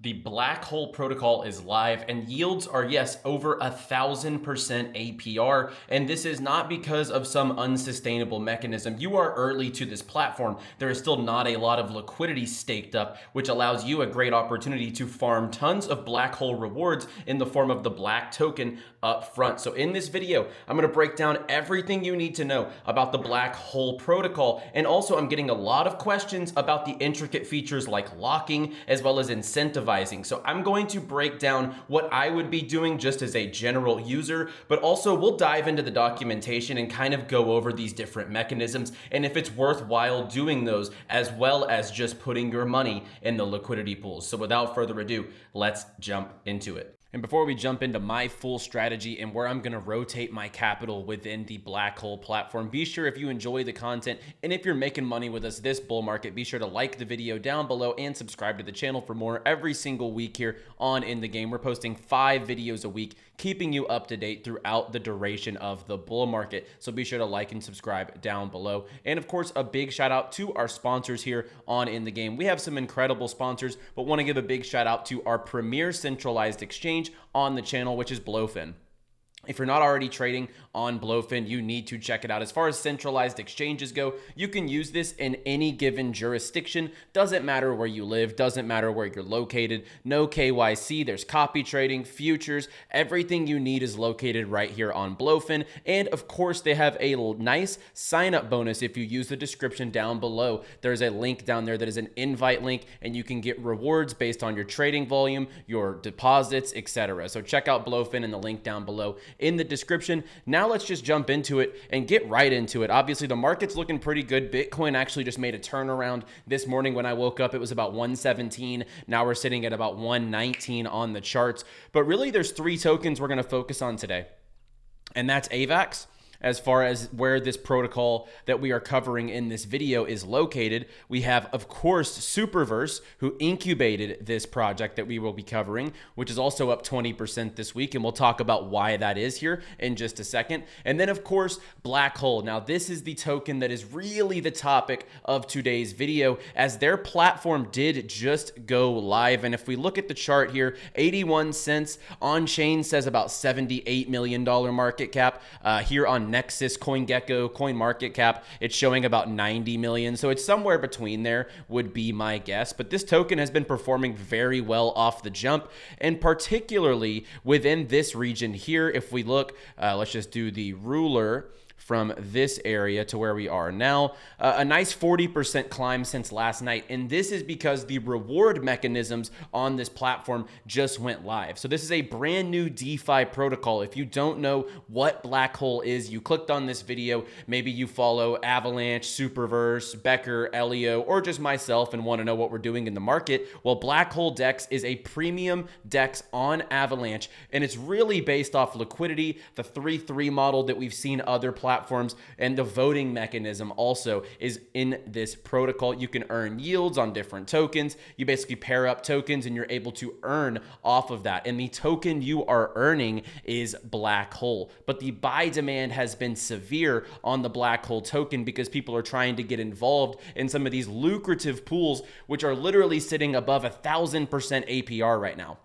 The black hole protocol is live and yields are, yes, over 1,000% APR. And this is not because of some unsustainable mechanism. You are early to this platform. There is still not a lot of liquidity staked up, which allows you a great opportunity to farm tons of black hole rewards in the form of the black token up front. So in this video, I'm going to break down everything you need to know about the black hole protocol. And also I'm getting a lot of questions about the intricate features like locking as well as incentivizing. So I'm going to break down what I would be doing just as a general user, but also we'll dive into the documentation and kind of go over these different mechanisms and if it's worthwhile doing those, as well as just putting your money in the liquidity pools. So without further ado, let's jump into it. And before we jump into my full strategy and where I'm going to rotate my capital within the black hole platform, be sure if you enjoy the content and if you're making money with us this bull market, be sure to like the video down below and subscribe to the channel for more every single week here on In the Game. We're posting 5 videos a week, keeping you up to date throughout the duration of the bull market. So be sure to like and subscribe down below. And of course, a big shout out to our sponsors here on In the Game. We have some incredible sponsors, but want to give a big shout out to our premier centralized exchange on the channel, which is Blowfin. If you're not already trading on Blowfin, you need to check it out. As far as centralized exchanges go, you can use this in any given jurisdiction. Doesn't matter where you live, doesn't matter where you're located. No KYC, there's copy trading, futures, everything you need is located right here on Blowfin. And of course, they have a nice sign-up bonus if you use the description down below. There's a link down there that is an invite link, and you can get rewards based on your trading volume, your deposits, etc. So check out Blowfin in the link down below in the description. Now let's just jump into it and get right into it. Obviously, the market's looking pretty good. Bitcoin actually just made a turnaround this morning. When I woke up, it was about 117. Now we're sitting at about 119 on the charts. But really, there's 3 tokens we're going to focus on today. And that's AVAX. As far as where this protocol that we are covering in this video is located, we have, of course, Superverse, who incubated this project that we will be covering, which is also up 20% this week, and we'll talk about why that is here in just a second. And then, of course, Blackhole. Now, this is the token that is really the topic of today's video, as their platform did just go live. And if we look at the chart here, 81 cents on-chain says about $78 million market cap. Here on NEXUS, CoinGecko, CoinMarketCap, it's showing about 90 million. So it's somewhere between there would be my guess. But this token has been performing very well off the jump, and particularly within this region here. If we look, let's just do the ruler from this area to where we are now, a nice 40% climb since last night. And this is because the reward mechanisms on this platform just went live. So this is a brand new DeFi protocol. If you don't know what Blackhole is, you clicked on this video, maybe you follow Avalanche, Superverse, Becker, Ellio, or just myself and want to know what we're doing in the market. Well, Blackhole DEX is a premium DEX on Avalanche, and it's really based off liquidity, the 3-3 model that we've seen other platforms, and the voting mechanism also is in this protocol. You can earn yields on different tokens. You basically pair up tokens and you're able to earn off of that. And the token you are earning is Blackhole. But the buy demand has been severe on the Blackhole token because people are trying to get involved in some of these lucrative pools, which are literally sitting above 1,000% APR right now.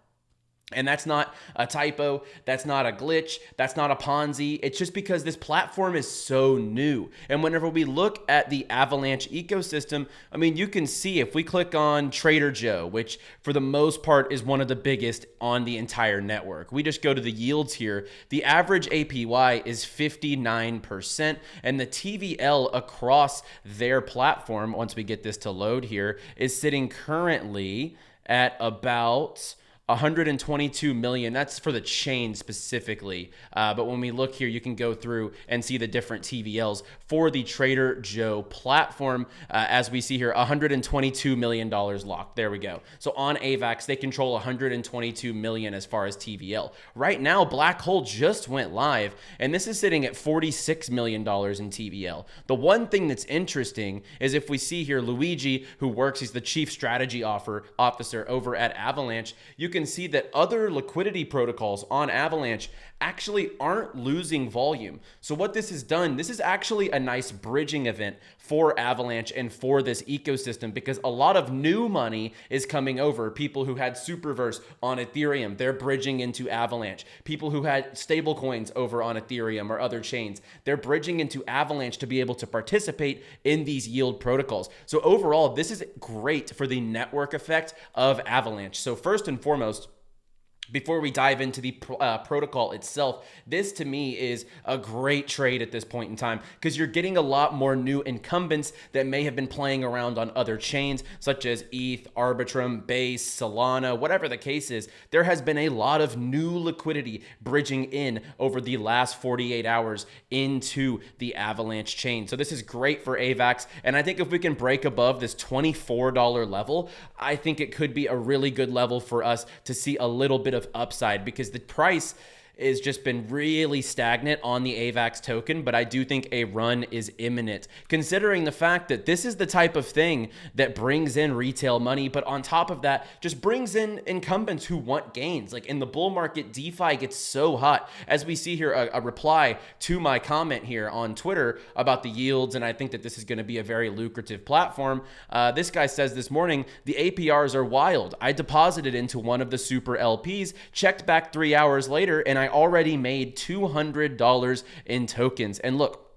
And that's not a typo, that's not a glitch, that's not a Ponzi. It's just because this platform is so new. And whenever we look at the Avalanche ecosystem, I mean, you can see if we click on Trader Joe, which for the most part is one of the biggest on the entire network. We just go to the yields here. The average APY is 59%, and the TVL across their platform, once we get this to load here, is sitting currently at about 122 million. That's for the chain specifically. But when we look here, you can go through and see the different TVLs for the Trader Joe platform. As we see here, $122 million locked. There we go. So on AVAX, they control 122 million as far as TVL. Right now, Blackhole just went live, and this is sitting at $46 million in TVL. The one thing that's interesting is if we see here, Luigi, who works, he's the chief strategy officer over at Avalanche, you can see that other liquidity protocols on Avalanche actually aren't losing volume. So what this has done, this is actually a nice bridging event for Avalanche and for this ecosystem, because a lot of new money is coming over. People who had Superverse on Ethereum, they're bridging into Avalanche. People who had stable coins over on Ethereum or other chains, they're bridging into Avalanche to be able to participate in these yield protocols. So overall, this is great for the network effect of Avalanche. So first and foremost, before we dive into the protocol itself, this to me is a great trade at this point in time, because you're getting a lot more new incumbents that may have been playing around on other chains such as ETH, Arbitrum, Base, Solana, whatever the case is. There has been a lot of new liquidity bridging in over the last 48 hours into the Avalanche chain. So this is great for AVAX, and I think if we can break above this $24 level, I think it could be a really good level for us to see a little bit of upside, because the price has just been really stagnant on the AVAX token, but I do think a run is imminent, considering the fact that this is the type of thing that brings in retail money, but on top of that, just brings in incumbents who want gains. Like in the bull market, DeFi gets so hot. As we see here, a reply to my comment here on Twitter about the yields, and I think that this is going to be a very lucrative platform. This guy says this morning, the APRs are wild. I deposited into one of the super LPs, checked back 3 hours later, and I already made $200 in tokens. And look,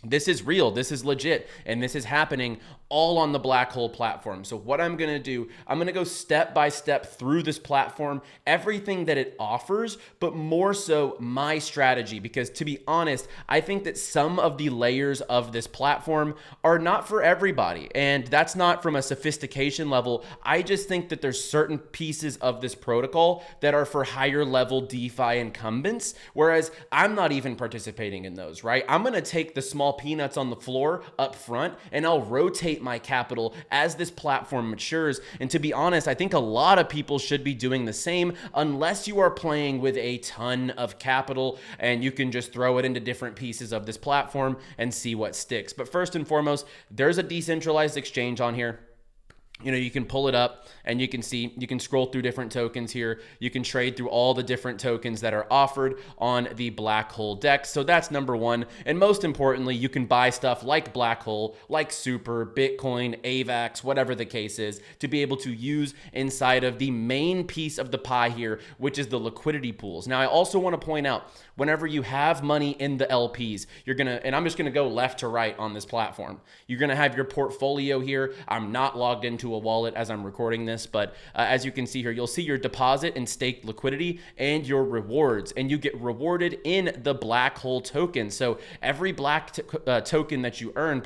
this is real, this is legit, and this is happening all on the Blackhole platform. So what I'm gonna do, I'm gonna go step by step through this platform, everything that it offers, but more so my strategy, because to be honest, I think that some of the layers of this platform are not for everybody, and that's not from a sophistication level. I just think that there's certain pieces of this protocol that are for higher level DeFi incumbents, whereas I'm not even participating in those, right? I'm gonna take the small peanuts on the floor up front, and I'll rotate my capital as this platform matures. And to be honest, I think a lot of people should be doing the same, unless you are playing with a ton of capital and you can just throw it into different pieces of this platform and see what sticks. But first and foremost, there's a decentralized exchange on here. You know, you can pull it up and you can see, you can scroll through different tokens here. You can trade through all the different tokens that are offered on the Blackhole DEX. So that's number one. And most importantly, you can buy stuff like Blackhole, like Super, Bitcoin, AVAX, whatever the case is, to be able to use inside of the main piece of the pie here, which is the liquidity pools. Now, I also want to point out, whenever you have money in the LPs, you're gonna, and I'm just gonna go left to right on this platform. You're gonna have your portfolio here. I'm not logged into a wallet as I'm recording this, but as you can see here, you'll see your deposit and staked liquidity and your rewards, and you get rewarded in the Blackhole token. So every token that you earn,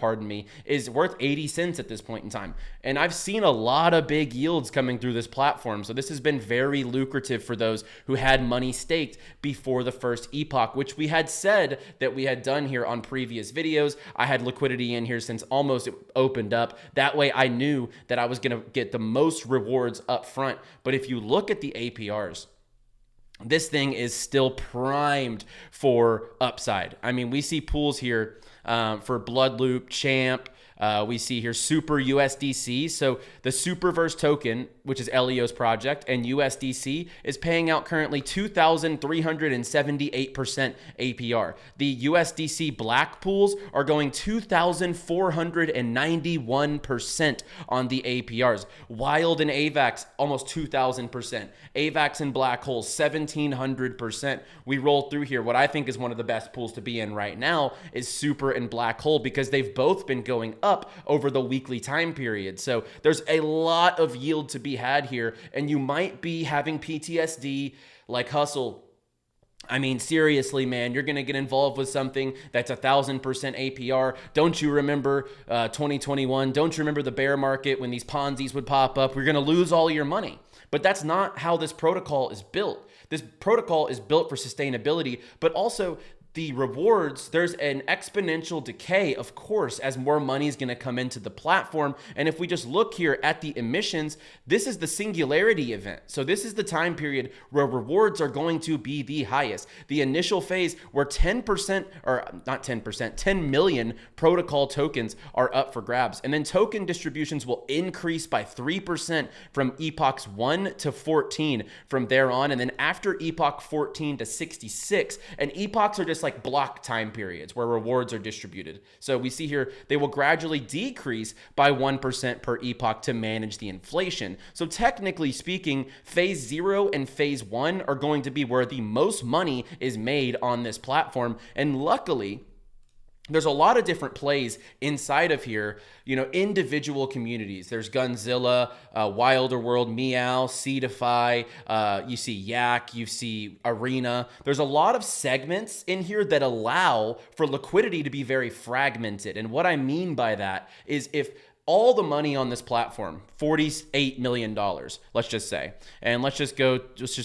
is worth 80 cents at this point in time. And I've seen a lot of big yields coming through this platform. So this has been very lucrative for those who had money staked before the first epoch, which we had said that we had done here on previous videos. I had liquidity in here since almost it opened up. That way I knew that I was going to get the most rewards up front. But if you look at the APRs, this thing is still primed for upside. I mean, we see pools here for Bloodloop, Champ. We see here Super USDC. So the Superverse token, which is Ellio's project, and USDC is paying out currently 2,378% APR. The USDC black pools are going 2,491% on the APRs. Wild and AVAX, almost 2,000%. AVAX and Blackhole, 1,700%. We roll through here. What I think is one of the best pools to be in right now is Super and Blackhole, because they've both been going up over the weekly time period. So there's a lot of yield to be had here, and you might be having PTSD like 𝗓𝗪. I mean, seriously, man, you're going to get involved with something that's 1,000% APR. Don't you remember 2021? Don't you remember the bear market when these Ponzi's would pop up? We're going to lose all your money. But that's not how this protocol is built. This protocol is built for sustainability, but also the rewards, there's an exponential decay, of course, as more money is going to come into the platform. And if we just look here at the emissions, this is the singularity event. So this is the time period where rewards are going to be the highest. The initial phase where 10%, or not 10%, 10 million protocol tokens are up for grabs. And then token distributions will increase by 3% from epochs 1 to 14 from there on. And then after epoch 14 to 66, and epochs are just like block time periods where rewards are distributed. So we see here, they will gradually decrease by 1% per epoch to manage the inflation. So technically speaking, phase 0 and phase 1 are going to be where the most money is made on this platform. And luckily, there's a lot of different plays inside of here, you know, individual communities. There's Gunzilla, Wilder World, Meow, Seedify, you see Yak, you see Arena. There's a lot of segments in here that allow for liquidity to be very fragmented. And what I mean by that is if all the money on this platform, $48 million, let's just say, and let's just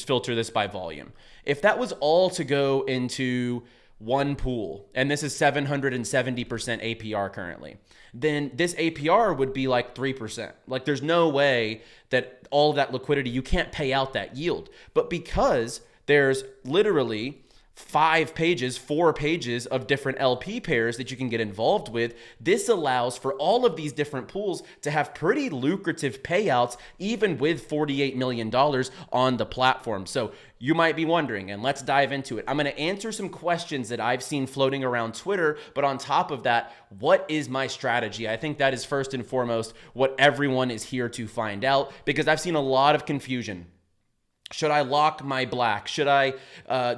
filter this by volume. If that was all to go into one pool, and this is 770% APR currently, then this APR would be like 3%. Like there's no way that all of that liquidity, you can't pay out that yield. But because there's literally 4 pages of different LP pairs that you can get involved with, this allows for all of these different pools to have pretty lucrative payouts, even with $48 million on the platform. So you might be wondering, and let's dive into it. I'm going to answer some questions that I've seen floating around Twitter, but on top of that, what is my strategy? I think that is first and foremost what everyone is here to find out, because I've seen a lot of confusion. Should I lock my black? Should I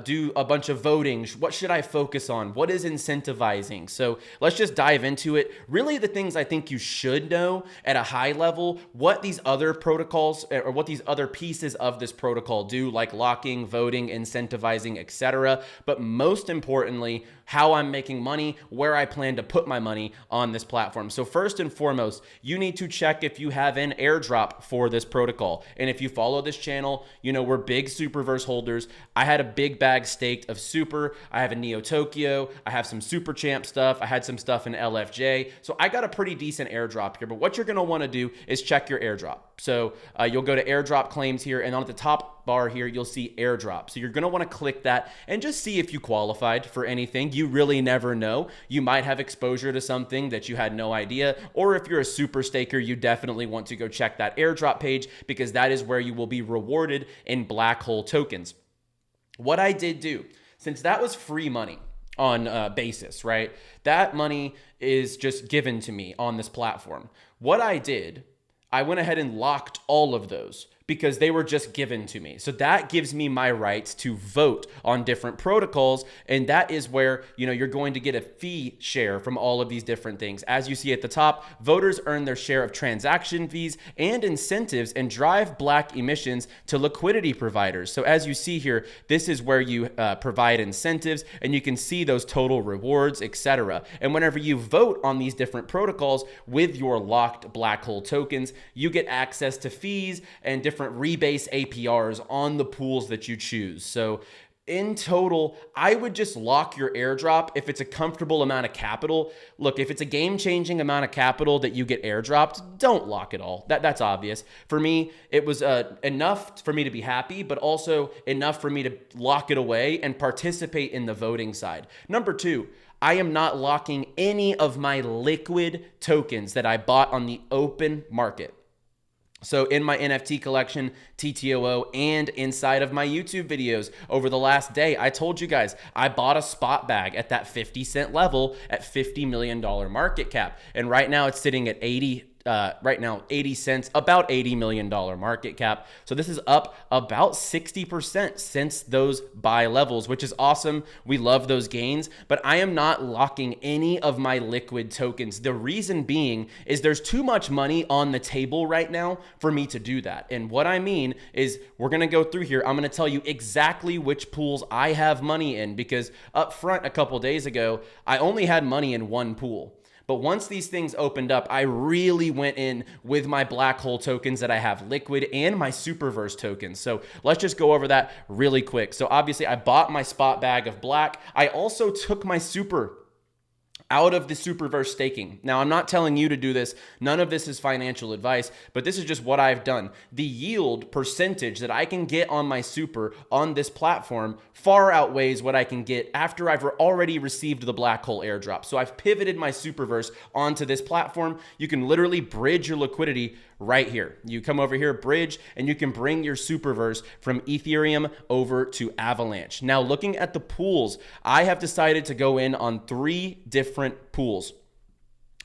do a bunch of voting? What should I focus on? What is incentivizing? So let's just dive into it. Really the things I think you should know at a high level, what these other protocols or what these other pieces of this protocol do, like locking, voting, incentivizing, etc. But most importantly, how I'm making money, where I plan to put my money on this platform. So first and foremost, you need to check if you have an airdrop for this protocol. And if you follow this channel, you know we're big Superverse holders. I had a big bag staked of Super. I have a Neo Tokyo. I have some Super Champ stuff. I had some stuff in LFJ. So I got a pretty decent airdrop here. But what you're going to want to do is check your airdrop. So you'll go to airdrop claims here, and on the top bar here, you'll see airdrop. So you're going to want to click that and just see if you qualified for anything. You really never know. You might have exposure to something that you had no idea, or if you're a super staker, you definitely want to go check that airdrop page, because that is where you will be rewarded in Blackhole tokens. What I did do, since that was free money on basis, right? That money is just given to me on this platform. What I did, I went ahead and locked all of those because they were just given to me. So that gives me my rights to vote on different protocols. And that is where, you know, you're going to get a fee share from all of these different things. As you see at the top, voters earn their share of transaction fees and incentives and drive black emissions to liquidity providers. So as you see here, this is where you provide incentives, and you can see those total rewards, etc. And whenever you vote on these different protocols with your locked Blackhole tokens, you get access to fees and different rebase APRs on the pools that you choose. So in total, I would just lock your airdrop if it's a comfortable amount of capital. Look, if it's a game-changing amount of capital that you get airdropped, don't lock it all. That's obvious. For me, it was enough for me to be happy, but also enough for me to lock it away and participate in the voting side. Number two, I am not locking any of my liquid tokens that I bought on the open market. So in my NFT collection, TTOO, and inside of my YouTube videos over the last day, I told you guys, I bought a spot bag at that 50-cent level at $50 million market cap. And right now it's sitting at 80 cents, about $80 million market cap. So this is up about 60% since those buy levels, which is awesome. We love those gains, but I am not locking any of my liquid tokens. The reason being is there's too much money on the table right now for me to do that. And what I mean is we're going to go through here. I'm going to tell you exactly which pools I have money in, because up front a couple days ago, I only had money in one pool. But once these things opened up, I really went in with my Blackhole tokens that I have liquid and my Superverse tokens. So let's just go over that really quick. So obviously I bought my spot bag of black. I also took my super out of the Superverse staking. Now, I'm not telling you to do this. None of this is financial advice, but this is just what I've done. The yield percentage that I can get on my super on this platform far outweighs what I can get after I've already received the Blackhole airdrop. So I've pivoted my Superverse onto this platform. You can literally bridge your liquidity right here. You come over here, bridge, and you can bring your Superverse from Ethereum over to Avalanche. Now, looking at the pools, I have decided to go in on 3 different pools.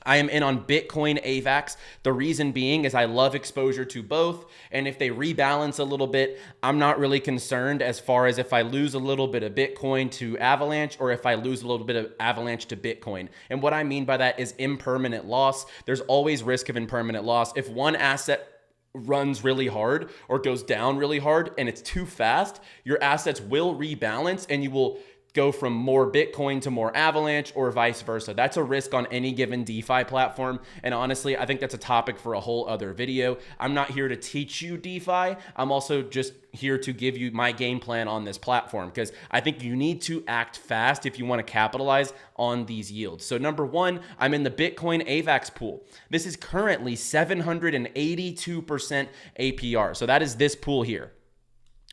I am in on Bitcoin AVAX. The reason being is I love exposure to both. And if they rebalance a little bit, I'm not really concerned as far as if I lose a little bit of Bitcoin to Avalanche or if I lose a little bit of Avalanche to Bitcoin. And what I mean by that is impermanent loss. There's always risk of impermanent loss. If one asset runs really hard or goes down really hard and it's too fast, your assets will rebalance and you will go from more Bitcoin to more Avalanche or vice versa. That's a risk on any given DeFi platform. And honestly, I think that's a topic for a whole other video. I'm not here to teach you DeFi. I'm also just here to give you my game plan on this platform because I think you need to act fast if you want to capitalize on these yields. So number 1, I'm in the Bitcoin AVAX pool. This is currently 782% APR. So that is this pool here.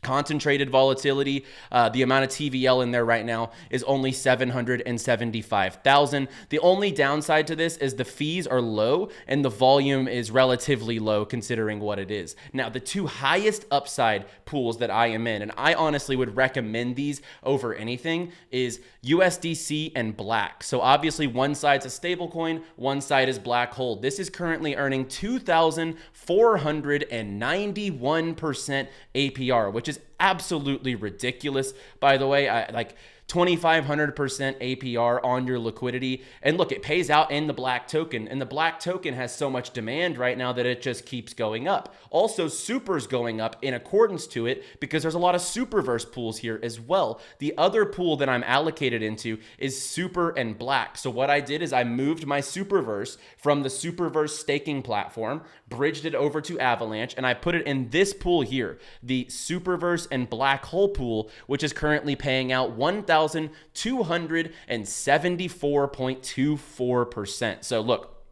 Concentrated volatility, the amount of TVL in there right now is only 775,000. The only downside to this is the fees are low and the volume is relatively low considering what it is. Now, the 2 highest upside pools that I am in, and I honestly would recommend these over anything, is USDC and Black. So obviously one side's a stable coin, one side is Blackhole. This is currently earning 2,491% APR, which is absolutely ridiculous. By the way, like 2,500% APR on your liquidity. And look, it pays out in the Black token, and the Black token has so much demand right now that it just keeps going up. Also, Super's going up in accordance to it because there's a lot of Superverse pools here as well. The other pool that I'm allocated into is Super and Black. So what I did is I moved my Superverse from the Superverse staking platform, bridged it over to Avalanche, and I put it in this pool here, the Superverse and Blackhole pool, which is currently paying out 1,274.24%. So look,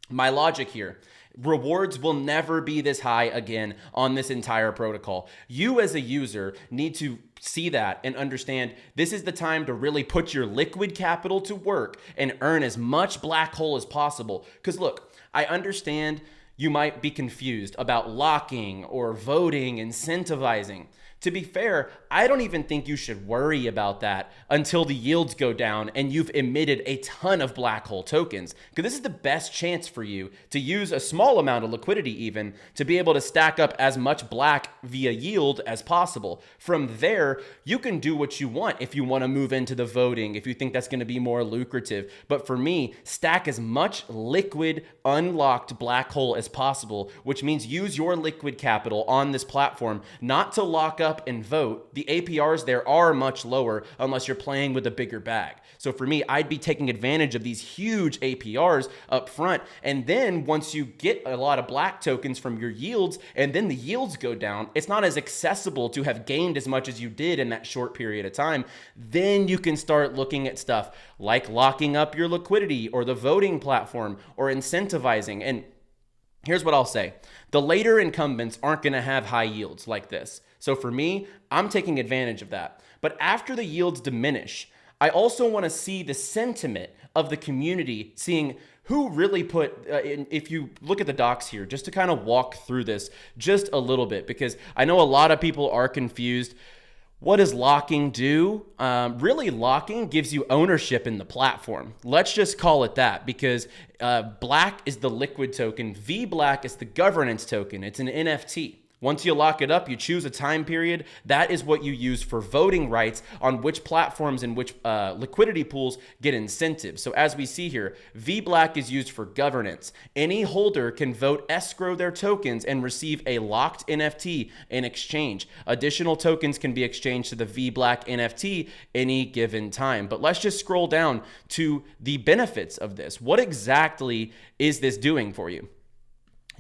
my logic here, rewards will never be this high again on this entire protocol. You as a user need to see that and understand this is the time to really put your liquid capital to work and earn as much Blackhole as possible. Because look, I understand you might be confused about locking or voting, incentivizing. To be fair, I don't even think you should worry about that until the yields go down and you've emitted a ton of Blackhole tokens. Because this is the best chance for you to use a small amount of liquidity even to be able to stack up as much Black via yield as possible. From there, you can do what you want if you want to move into the voting, if you think that's going to be more lucrative. But for me, stack as much liquid, unlocked Blackhole as possible, which means use your liquid capital on this platform, not to lock up and vote. The APRs there are much lower unless you're playing with a bigger bag. So for me, I'd be taking advantage of these huge APRs up front. And then once you get a lot of Black tokens from your yields and then the yields go down, it's not as accessible to have gained as much as you did in that short period of time. Then you can start looking at stuff like locking up your liquidity or the voting platform or incentivizing. And here's what I'll say. The later incumbents aren't going to have high yields like this. So for me, I'm taking advantage of that. But after the yields diminish, I also want to see the sentiment of the community, seeing who really put, if you look at the docs here, just to kind of walk through this just a little bit, because I know a lot of people are confused. What does locking do? Really, locking gives you ownership in the platform. Let's just call it that, because Black is the liquid token. VBlack is the governance token. It's an NFT. Once you lock it up, you choose a time period. That is what you use for voting rights on which platforms and which liquidity pools get incentives. So as we see here, 𝗏_BLACK is used for governance. Any holder can vote escrow their tokens and receive a locked NFT in exchange. Additional tokens can be exchanged to the 𝗏_BLACK NFT any given time. But let's just scroll down to the benefits of this. What exactly is this doing for you?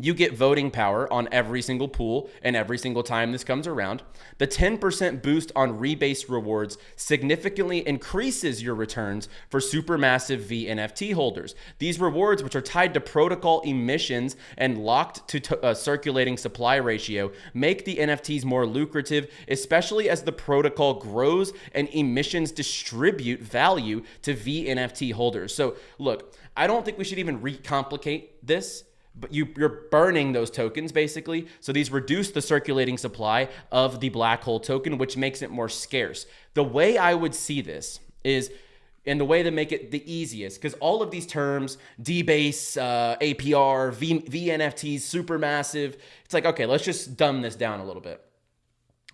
You get voting power on every single pool and every single time this comes around. The 10% boost on rebase rewards significantly increases your returns for supermassive VNFT holders. These rewards, which are tied to protocol emissions and locked to circulating supply ratio, make the NFTs more lucrative, especially as the protocol grows and emissions distribute value to VNFT holders. So look, I don't think we should even recomplicate this. But you're burning those tokens basically. So these reduce the circulating supply of the black hole token, which makes it more scarce. The way I would see this is, and the way to make it the easiest, because all of these terms, debase, APR, VNFTs, supermassive, it's like, okay, let's just dumb this down a little bit.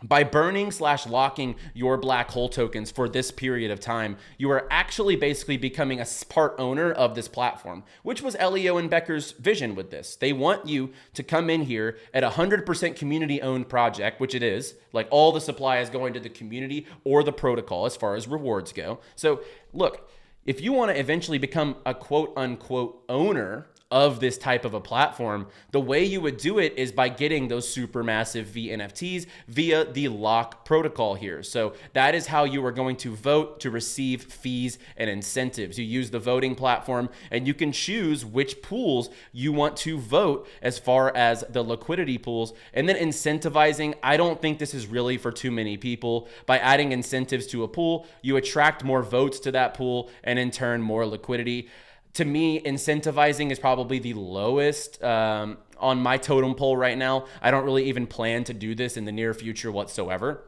By burning/locking your black hole tokens for this period of time, you are actually basically becoming a part owner of this platform, which was Ellio and Becker's vision with this. They want you to come in here at 100% community-owned project, which it is. Like all the supply is going to the community or the protocol as far as rewards go. So look, if you want to eventually become a quote-unquote owner of this type of a platform, the way you would do it is by getting those supermassive VNFTs via the lock protocol here. So that is how you are going to vote to receive fees and incentives. You use the voting platform and you can choose which pools you want to vote as far as the liquidity pools. And then incentivizing, I don't think this is really for too many people. By adding incentives to a pool, you attract more votes to that pool and in turn more liquidity. To me, incentivizing is probably the lowest on my totem pole right now. I don't really even plan to do this in the near future whatsoever.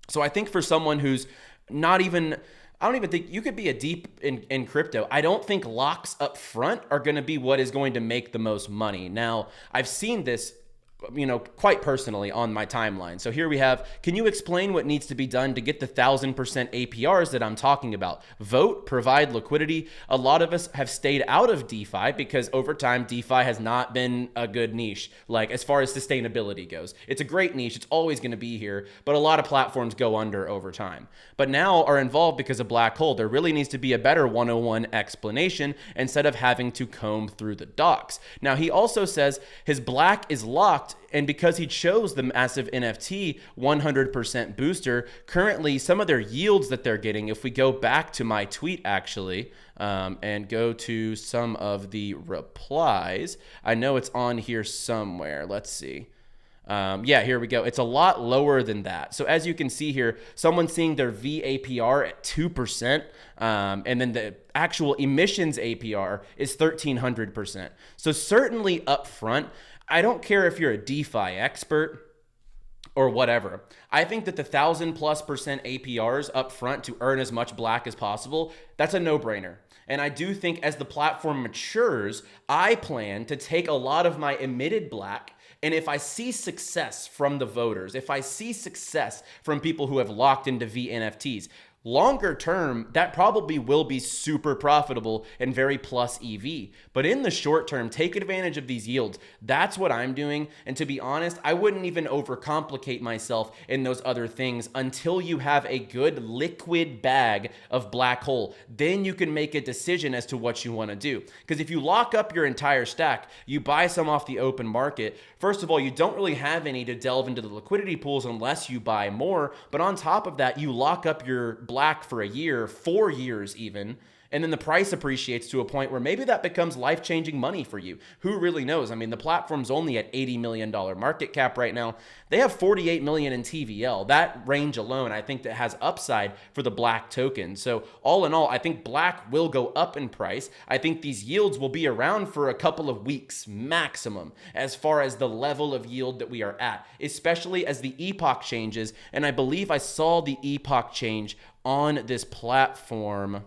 So I think for someone who's not even, I don't even think you could be a deep in crypto. I don't think locks up front are going to be what is going to make the most money. Now, I've seen this, quite personally on my timeline. So here we have, can you explain what needs to be done to get the 1000% APRs that I'm talking about? Vote, provide liquidity. A lot of us have stayed out of DeFi because over time, DeFi has not been a good niche. Like as far as sustainability goes, it's a great niche. It's always going to be here, but a lot of platforms go under over time. But now are involved because of black hole. There really needs to be a better 101 explanation instead of having to comb through the docs. Now, he also says his black is locked, and because he chose the massive NFT 100% booster, currently some of their yields that they're getting, if we go back to my tweet actually, and go to some of the replies, I know it's on here somewhere. Let's see. Yeah, here we go. It's a lot lower than that. So as you can see here, someone's seeing their VAPR at 2%, and then the actual emissions APR is 1300%. So certainly up front, I don't care if you're a DeFi expert or whatever. I think that the 1000+% APRs up front to earn as much black as possible, that's a no-brainer. And I do think as the platform matures, I plan to take a lot of my emitted black, and if I see success from the voters, if I see success from people who have locked into VNFTs, longer term, that probably will be super profitable and very plus EV. But in the short term, take advantage of these yields. That's what I'm doing. And to be honest, I wouldn't even overcomplicate myself in those other things until you have a good liquid bag of black hole. Then you can make a decision as to what you want to do. Because if you lock up your entire stack, you buy some off the open market, first of all, you don't really have any to delve into the liquidity pools unless you buy more. But on top of that, you lock up your black for a year, 4 years even, and then the price appreciates to a point where maybe that becomes life-changing money for you. Who really knows? I mean, the platform's only at $80 million market cap right now. They have 48 million in TVL. That range alone, I think that has upside for the black token. So all in all, I think black will go up in price. I think these yields will be around for a couple of weeks maximum as far as the level of yield that we are at, especially as the epoch changes. And I believe I saw the epoch change on this platform.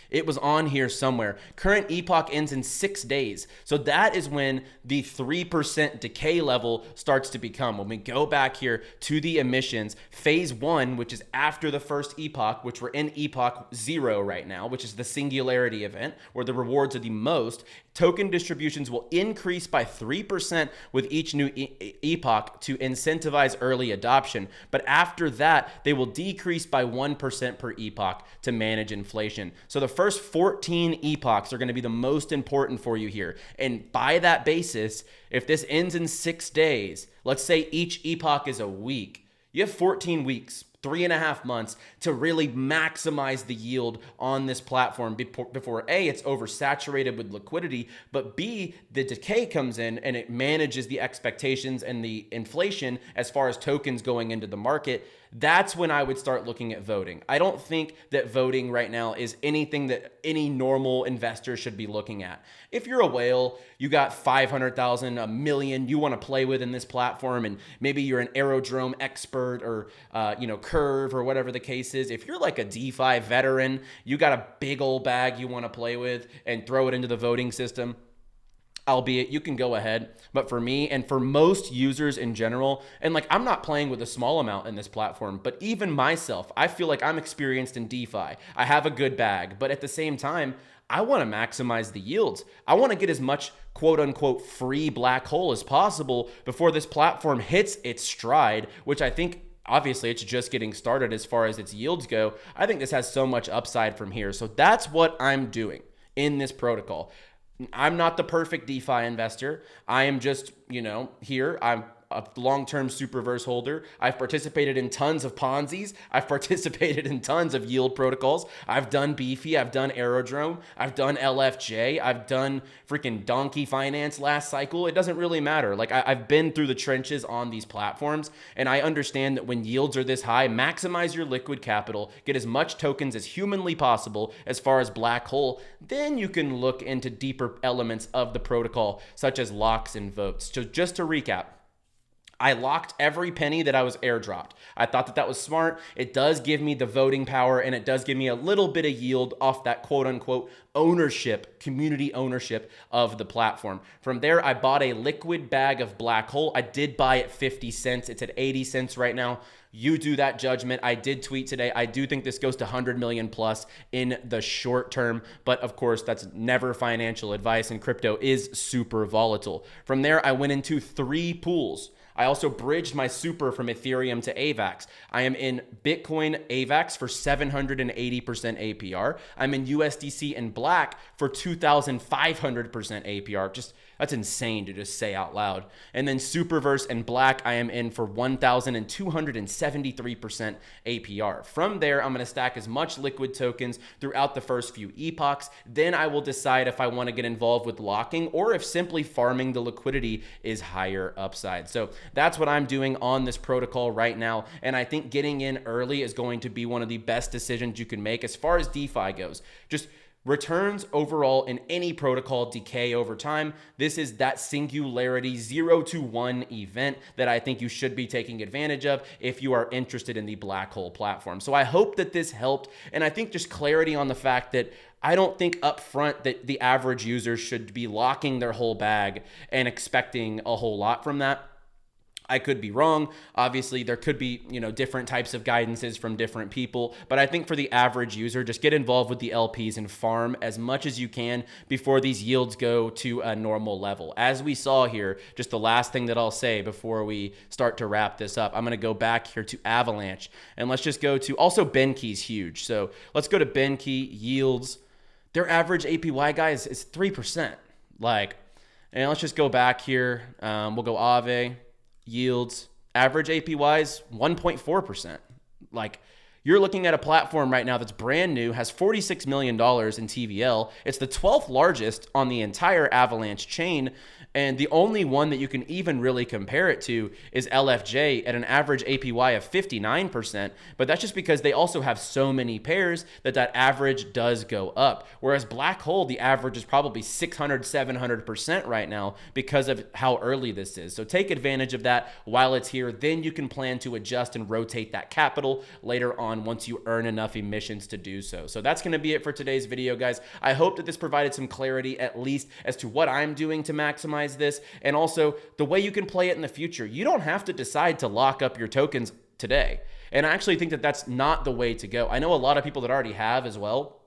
It was on here somewhere. Current epoch ends in 6 days. So that is when the 3% decay level starts to become. When we go back here to the emissions, phase 1, which is after the first epoch, which we're in epoch 0 right now, which is the singularity event where the rewards are the most, token distributions will increase by 3% with each new epoch to incentivize early adoption. But after that, they will decrease by 1% per epoch to manage inflation. So the first 14 epochs are going to be the most important for you here. And by that basis, if this ends in 6 days, let's say each epoch is a week, you have 14 weeks, 3.5 months to really maximize the yield on this platform before A, it's oversaturated with liquidity, but B, the decay comes in and it manages the expectations and the inflation as far as tokens going into the market. That's when I would start looking at voting. I don't think that voting right now is anything that any normal investor should be looking at. If you're a whale, you got 500,000, $1 million you want to play with in this platform, and maybe you're an aerodrome expert or curve or whatever the case is. If you're like a DeFi veteran, you got a big old bag you want to play with and throw it into the voting system, albeit you can go ahead. But for me and for most users in general, and like I'm not playing with a small amount in this platform, but even myself, I feel like I'm experienced in DeFi. I have a good bag, but at the same time, I want to maximize the yields. I want to get as much quote unquote free black hole as possible before this platform hits its stride, which I think obviously it's just getting started as far as its yields go. I think this has so much upside from here. So that's what I'm doing in this protocol. I'm not the perfect DeFi investor. I am just, here. I'm a long-term Superverse holder. I've participated in tons of Ponzi's. I've participated in tons of yield protocols. I've done Beefy. I've done Aerodrome. I've done LFJ. I've done freaking Donkey Finance last cycle. It doesn't really matter. Like I've been through the trenches on these platforms, and I understand that when yields are this high, maximize your liquid capital, get as much tokens as humanly possible as far as black hole. Then you can look into deeper elements of the protocol, such as locks and votes. So just to recap, I locked every penny that I was airdropped. I thought that was smart. It does give me the voting power, and it does give me a little bit of yield off that quote unquote ownership, community ownership of the platform. From there, I bought a liquid bag of black hole. I did buy it 50 cents. It's at 80 cents right now. You do that judgment. I did tweet today. I do think this goes to 100 million plus in the short term, but of course that's never financial advice, and crypto is super volatile. From there, I went into 3 pools. I also bridged my super from Ethereum to AVAX. I am in Bitcoin AVAX for 780% APR. I'm in USDC and Black for 2,500% APR. That's insane to just say out loud. And then Superverse and Black, I am in for 1,273% APR. From there, I'm going to stack as much liquid tokens throughout the first few epochs. Then I will decide if I want to get involved with locking or if simply farming the liquidity is higher upside. So that's what I'm doing on this protocol right now. And I think getting in early is going to be one of the best decisions you can make as far as DeFi goes. Just returns overall in any protocol decay over time. This is that singularity 0 to 1 event that I think you should be taking advantage of if you are interested in the black hole platform. So I hope that this helped. And I think just clarity on the fact that I don't think upfront that the average user should be locking their whole bag and expecting a whole lot from that. I could be wrong. Obviously, there could be, different types of guidances from different people. But I think for the average user, just get involved with the LPs and farm as much as you can before these yields go to a normal level. As we saw here, just the last thing that I'll say before we start to wrap this up, I'm going to go back here to Avalanche. And let's just go to, also 𝗏𝗏𝗃's huge. So let's go to 𝗏𝗏𝗃 yields. Their average APY, guys, is 3%. And let's just go back here. We'll go Aave. Yields, average APYs 1.4%. You're looking at a platform right now that's brand new, has $46 million in TVL. It's the 12th largest on the entire Avalanche chain. And the only one that you can even really compare it to is LFJ at an average APY of 59%. But that's just because they also have so many pairs that average does go up. Whereas Black Hole, the average is probably 600, 700% right now because of how early this is. So take advantage of that while it's here. Then you can plan to adjust and rotate that capital later on on once you earn enough emissions to do so. So that's going to be it for today's video, guys. I hope that this provided some clarity, at least as to what I'm doing to maximize this, and also the way you can play it in the future. You don't have to decide to lock up your tokens today. And I actually think that that's not the way to go. I know a lot of people that already have as well.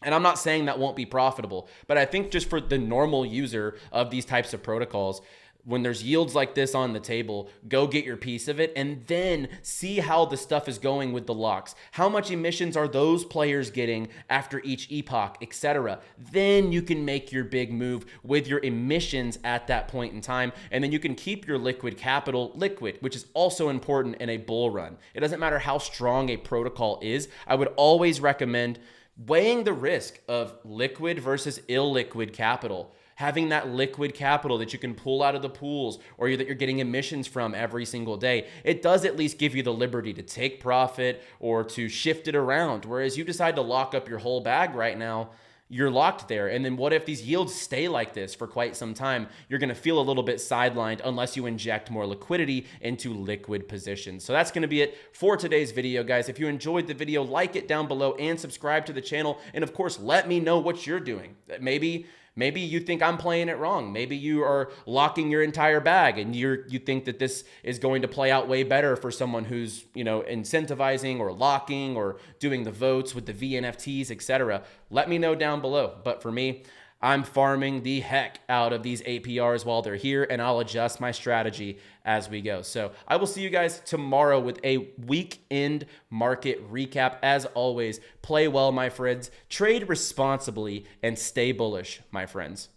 And I'm not saying that won't be profitable, but I think just for the normal user of these types of protocols, when there's yields like this on the table, go get your piece of it and then see how the stuff is going with the locks. How much emissions are those players getting after each epoch, etc. Then you can make your big move with your emissions at that point in time. And then you can keep your liquid capital liquid, which is also important in a bull run. It doesn't matter how strong a protocol is. I would always recommend weighing the risk of liquid versus illiquid capital. Having that liquid capital that you can pull out of the pools or that you're getting emissions from every single day, it does at least give you the liberty to take profit or to shift it around. Whereas you decide to lock up your whole bag right now, you're locked there. And then what if these yields stay like this for quite some time? You're going to feel a little bit sidelined unless you inject more liquidity into liquid positions. So that's going to be it for today's video, guys. If you enjoyed the video, like it down below and subscribe to the channel. And of course, let me know what you're doing. Maybe you think I'm playing it wrong. Maybe you are locking your entire bag and you think that this is going to play out way better for someone who's, incentivizing or locking or doing the votes with the VNFTs, etc. Let me know down below. But for me, I'm farming the heck out of these APRs while they're here, and I'll adjust my strategy as we go. So I will see you guys tomorrow with a weekend market recap. As always, play well, my friends, trade responsibly, and stay bullish, my friends.